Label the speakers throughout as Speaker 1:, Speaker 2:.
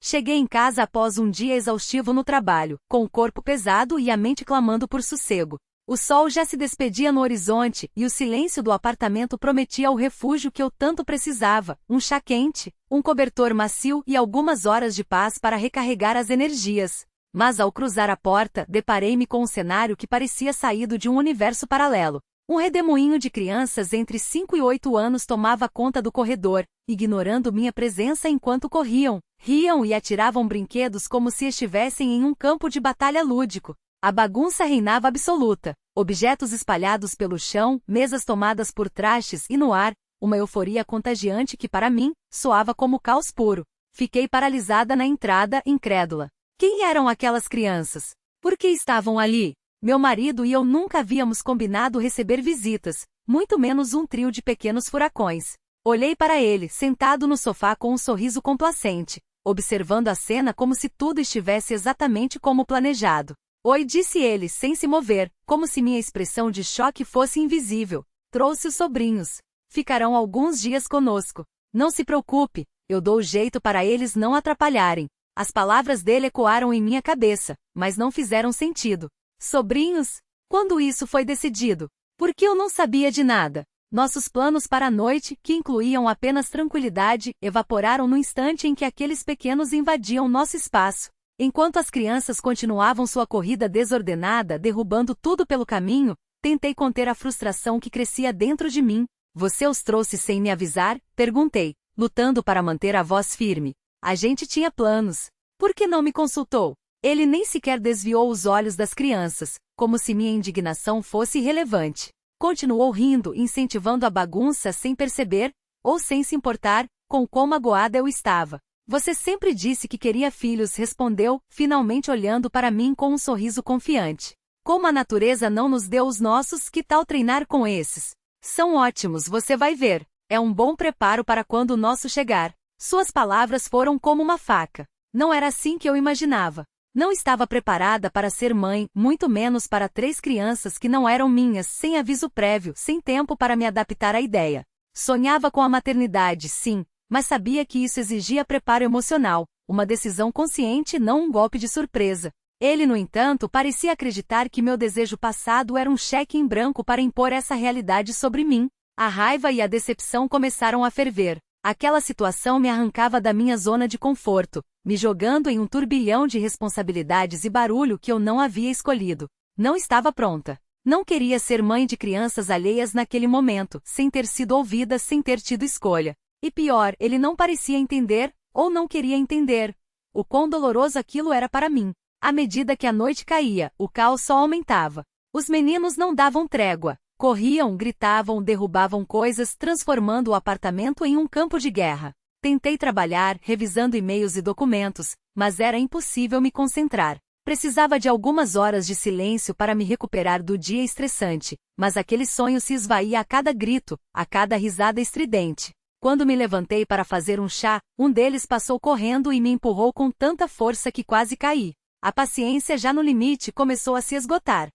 Speaker 1: Cheguei em casa após um dia exaustivo no trabalho, com o corpo pesado e a mente clamando por sossego. O sol já se despedia no horizonte e o silêncio do apartamento prometia o refúgio que eu tanto precisava, um chá quente, um cobertor macio e algumas horas de paz para recarregar as energias. Mas ao cruzar a porta, deparei-me com um cenário que parecia saído de um universo paralelo. Um redemoinho de crianças entre 5 e 8 anos tomava conta do corredor, ignorando minha presença enquanto corriam, riam e atiravam brinquedos como se estivessem em um campo de batalha lúdico. A bagunça reinava absoluta, objetos espalhados pelo chão, mesas tomadas por trastes e no ar, uma euforia contagiante que para mim, soava como caos puro. Fiquei paralisada na entrada, incrédula. Quem eram aquelas crianças? Por que estavam ali? Meu marido e eu nunca havíamos combinado receber visitas, muito menos um trio de pequenos furacões. Olhei para ele, sentado no sofá com um sorriso complacente, observando a cena como se tudo estivesse exatamente como planejado. Oi, disse ele, sem se mover, como se minha expressão de choque fosse invisível. Trouxe os sobrinhos. Ficarão alguns dias conosco. Não se preocupe, eu dou jeito para eles não atrapalharem. As palavras dele ecoaram em minha cabeça, mas não fizeram sentido. Sobrinhos? Quando isso foi decidido? Porque eu não sabia de nada. Nossos planos para a noite, que incluíam apenas tranquilidade, evaporaram no instante em que aqueles pequenos invadiam nosso espaço. Enquanto as crianças continuavam sua corrida desordenada, derrubando tudo pelo caminho, tentei conter a frustração que crescia dentro de mim. Você os trouxe sem me avisar? Perguntei, lutando para manter a voz firme. A gente tinha planos. Por que não me consultou? Ele nem sequer desviou os olhos das crianças, como se minha indignação fosse irrelevante. Continuou rindo, incentivando a bagunça sem perceber, ou sem se importar, com quão magoada eu estava. Você sempre disse que queria filhos, respondeu, finalmente olhando para mim com um sorriso confiante. Como a natureza não nos deu os nossos, que tal treinar com esses? São ótimos, você vai ver. É um bom preparo para quando o nosso chegar. Suas palavras foram como uma faca. Não era assim que eu imaginava. Não estava preparada para ser mãe, muito menos para 3 crianças que não eram minhas, sem aviso prévio, sem tempo para me adaptar à ideia. Sonhava com a maternidade, sim, mas sabia que isso exigia preparo emocional, uma decisão consciente e não um golpe de surpresa. Ele, no entanto, parecia acreditar que meu desejo passado era um cheque em branco para impor essa realidade sobre mim. A raiva e a decepção começaram a ferver. Aquela situação me arrancava da minha zona de conforto, me jogando em um turbilhão de responsabilidades e barulho que eu não havia escolhido. Não estava pronta. Não queria ser mãe de crianças alheias naquele momento, sem ter sido ouvida, sem ter tido escolha. E pior, ele não parecia entender, ou não queria entender. O quão doloroso aquilo era para mim. À medida que a noite caía, o caos só aumentava. Os meninos não davam trégua. Corriam, gritavam, derrubavam coisas, transformando o apartamento em um campo de guerra. Tentei trabalhar, revisando e-mails e documentos, mas era impossível me concentrar. Precisava de algumas horas de silêncio para me recuperar do dia estressante, mas aquele sonho se esvaía a cada grito, a cada risada estridente. Quando me levantei para fazer um chá, um deles passou correndo e me empurrou com tanta força que quase caí. A paciência, já no limite, começou a se esgotar.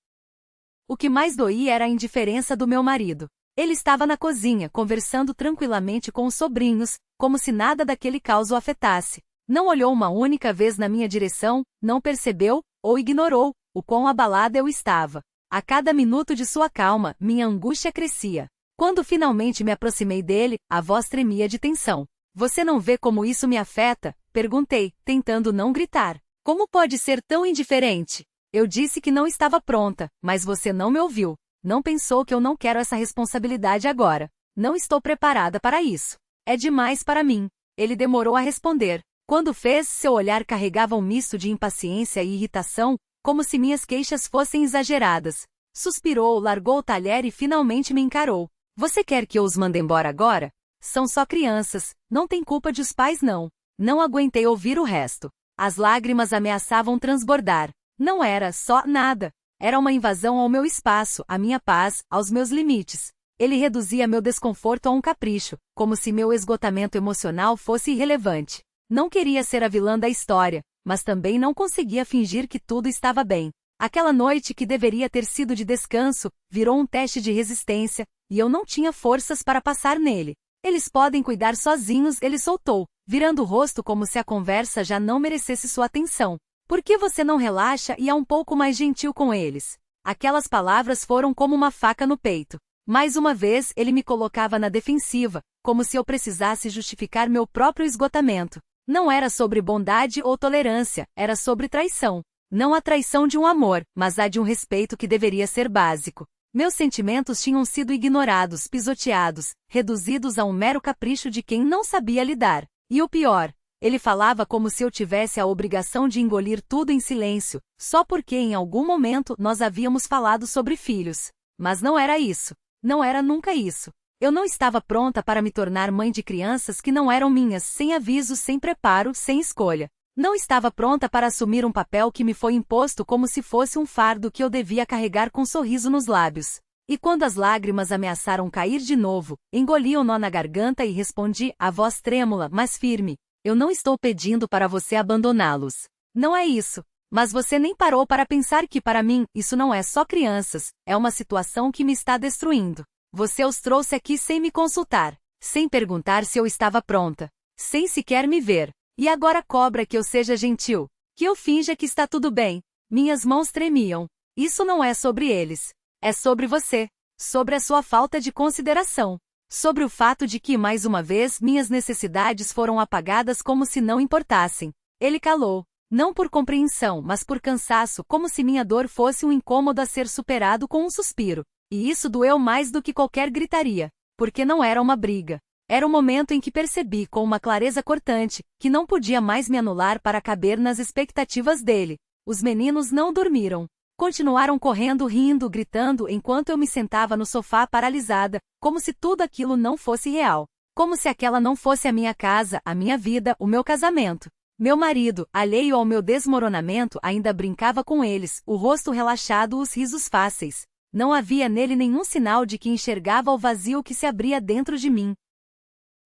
Speaker 1: O que mais doía era a indiferença do meu marido. Ele estava na cozinha, conversando tranquilamente com os sobrinhos, como se nada daquele caos o afetasse. Não olhou uma única vez na minha direção, não percebeu, ou ignorou, o quão abalada eu estava. A cada minuto de sua calma, minha angústia crescia. Quando finalmente me aproximei dele, a voz tremia de tensão. Você não vê como isso me afeta? Perguntei, tentando não gritar. Como pode ser tão indiferente? Eu disse que não estava pronta, mas você não me ouviu. Não pensou que eu não quero essa responsabilidade agora. Não estou preparada para isso. É demais para mim. Ele demorou a responder. Quando fez, seu olhar carregava um misto de impaciência e irritação, como se minhas queixas fossem exageradas. Suspirou, largou o talher e finalmente me encarou. Você quer que eu os mande embora agora? São só crianças, não tem culpa de os pais não. Não aguentei ouvir o resto. As lágrimas ameaçavam transbordar. Não era só nada. Era uma invasão ao meu espaço, à minha paz, aos meus limites. Ele reduzia meu desconforto a um capricho, como se meu esgotamento emocional fosse irrelevante. Não queria ser a vilã da história, mas também não conseguia fingir que tudo estava bem. Aquela noite que deveria ter sido de descanso, virou um teste de resistência, e eu não tinha forças para passar nele. Eles podem cuidar sozinhos, ele soltou, virando o rosto como se a conversa já não merecesse sua atenção. Por que você não relaxa e é um pouco mais gentil com eles? Aquelas palavras foram como uma faca no peito. Mais uma vez ele me colocava na defensiva, como se eu precisasse justificar meu próprio esgotamento. Não era sobre bondade ou tolerância, era sobre traição. Não a traição de um amor, mas a de um respeito que deveria ser básico. Meus sentimentos tinham sido ignorados, pisoteados, reduzidos a um mero capricho de quem não sabia lidar. E o pior, ele falava como se eu tivesse a obrigação de engolir tudo em silêncio, só porque em algum momento nós havíamos falado sobre filhos. Mas não era isso. Não era nunca isso. Eu não estava pronta para me tornar mãe de crianças que não eram minhas, sem aviso, sem preparo, sem escolha. Não estava pronta para assumir um papel que me foi imposto como se fosse um fardo que eu devia carregar com um sorriso nos lábios. E quando as lágrimas ameaçaram cair de novo, engoli o nó na garganta e respondi, a voz trêmula, mas firme: eu não estou pedindo para você abandoná-los. Não é isso. Mas você nem parou para pensar que, para mim, isso não é só crianças, é uma situação que me está destruindo. Você os trouxe aqui sem me consultar, sem perguntar se eu estava pronta, sem sequer me ver. E agora cobra que eu seja gentil, que eu finja que está tudo bem. Minhas mãos tremiam. Isso não é sobre eles. É sobre você. Sobre a sua falta de consideração. Sobre o fato de que, mais uma vez, minhas necessidades foram apagadas como se não importassem. Ele calou. Não por compreensão, mas por cansaço, como se minha dor fosse um incômodo a ser superado com um suspiro. E isso doeu mais do que qualquer gritaria. Porque não era uma briga. Era o momento em que percebi, com uma clareza cortante, que não podia mais me anular para caber nas expectativas dele. Os meninos não dormiram. Continuaram correndo, rindo, gritando, enquanto eu me sentava no sofá paralisada, como se tudo aquilo não fosse real. Como se aquela não fosse a minha casa, a minha vida, o meu casamento. Meu marido, alheio ao meu desmoronamento, ainda brincava com eles, o rosto relaxado, os risos fáceis. Não havia nele nenhum sinal de que enxergava o vazio que se abria dentro de mim.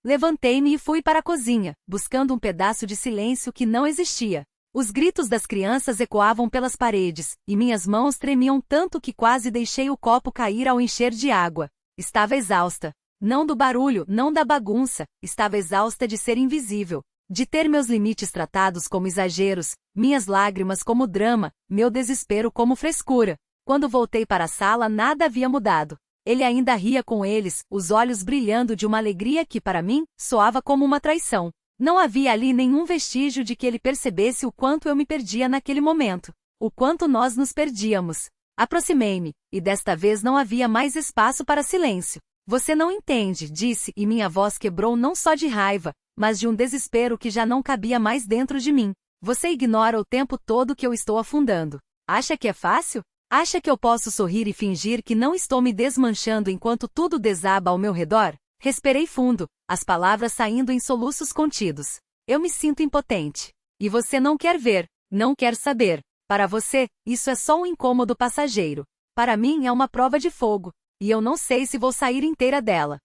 Speaker 1: Levantei-me e fui para a cozinha, buscando um pedaço de silêncio que não existia. Os gritos das crianças ecoavam pelas paredes, e minhas mãos tremiam tanto que quase deixei o copo cair ao encher de água. Estava exausta. Não do barulho, não da bagunça, estava exausta de ser invisível, de ter meus limites tratados como exageros, minhas lágrimas como drama, meu desespero como frescura. Quando voltei para a sala, nada havia mudado. Ele ainda ria com eles, os olhos brilhando de uma alegria que, para mim, soava como uma traição. Não havia ali nenhum vestígio de que ele percebesse o quanto eu me perdia naquele momento. O quanto nós nos perdíamos. Aproximei-me, e desta vez não havia mais espaço para silêncio. Você não entende, disse, e minha voz quebrou não só de raiva, mas de um desespero que já não cabia mais dentro de mim. Você ignora o tempo todo que eu estou afundando. Acha que é fácil? Acha que eu posso sorrir e fingir que não estou me desmanchando enquanto tudo desaba ao meu redor? Respirei fundo, as palavras saindo em soluços contidos. Eu me sinto impotente. E você não quer ver, não quer saber. Para você, isso é só um incômodo passageiro. Para mim é uma prova de fogo. E eu não sei se vou sair inteira dela.